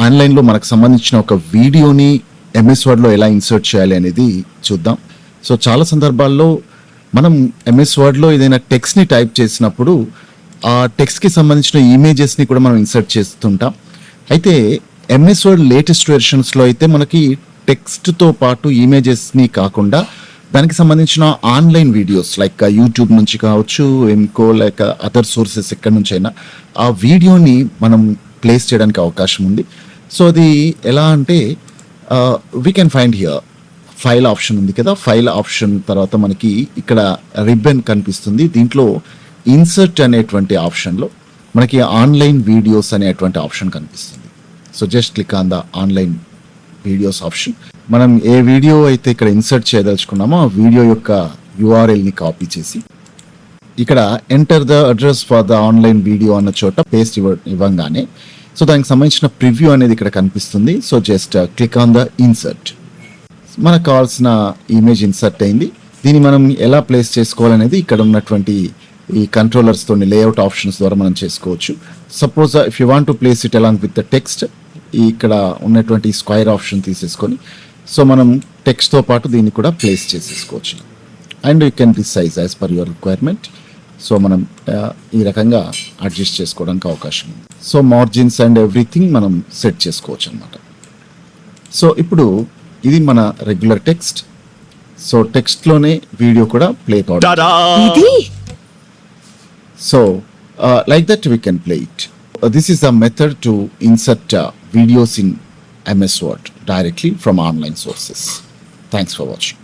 ఆన్లైన్లో మనకు సంబంధించిన ఒక వీడియోని ఎంఎస్ వర్డ్లో ఎలా ఇన్సర్ట్ చేయాలి అనేది చూద్దాం. సో చాలా సందర్భాల్లో మనం ఎంఎస్ వర్డ్లో ఏదైనా టెక్స్ట్ని టైప్ చేసినప్పుడు ఆ టెక్స్ట్కి సంబంధించిన ఇమేజెస్ని కూడా మనం ఇన్సర్ట్ చేస్తుంటాం. అయితే ఎంఎస్ వర్డ్ లేటెస్ట్ వెర్షన్స్లో అయితే మనకి టెక్స్ట్తో పాటు ఇమేజెస్ని కాకుండా దానికి సంబంధించిన ఆన్లైన్ వీడియోస్ లైక్ యూట్యూబ్ నుంచి కావచ్చు, ఇంకో లైక్ అదర్ సోర్సెస్ ఎక్కడి నుంచి అయినా ఆ వీడియోని మనం ప్లేస్ చేయడానికి అవకాశం ఉంది. సో అది ఎలా అంటే we can find here file option ఉంది కదా, ఫైల్ ఆప్షన్ తర్వాత మనకి ఇక్కడ రిబ్బన్ కనిపిస్తుంది. దీంట్లో ఇన్సర్ట్ అనేటువంటి ఆప్షన్లో మనకి ఆన్లైన్ వీడియోస్ అనేటువంటి ఆప్షన్ కనిపిస్తుంది. So just click on the online videos option. మనం ఏ వీడియో అయితే ఇక్కడ ఇన్సర్ట్ చేయదలుచుకున్నామో ఆ వీడియో యొక్క యూఆర్ఎల్ని కాపీ చేసి ఇక్కడ enter the address for the online video అన్న చోట పేస్ట్ ఇవ్వగానే సో దానికి సంబంధించిన ప్రివ్యూ అనేది ఇక్కడ కనిపిస్తుంది. So just click on the insert. మనకు కావాల్సిన ఇమేజ్ ఇన్సర్ట్ అయింది. దీన్ని మనం ఎలా ప్లేస్ చేసుకోవాలనేది ఇక్కడ ఉన్నటువంటి ఈ కంట్రోలర్స్తో లేఅవుట్ ఆప్షన్స్ ద్వారా మనం చేసుకోవచ్చు. Suppose if you want to place it along with the text, ఇక్కడ ఉన్నటువంటి స్క్వైర్ ఆప్షన్ తీసేసుకొని సో మనం టెక్స్ట్తో పాటు దీన్ని కూడా ప్లేస్ చేసేసుకోవచ్చు. And you can resize as per your requirement. So మనం ఈ రకంగా అడ్జస్ట్ చేసుకోవడానికి అవకాశం ఉంది. సో మార్జిన్స్ అండ్ ఎవ్రీథింగ్ మనం సెట్ చేసుకోవచ్చు అనమాట. సో ఇప్పుడు ఇది మన రెగ్యులర్ టెక్స్ట్. సో టెక్స్ట్లోనే వీడియో కూడా ప్లే కావాలి. So like that we can play it. This is a method to insert videos in MS Word directly from online sources. Thanks for watching.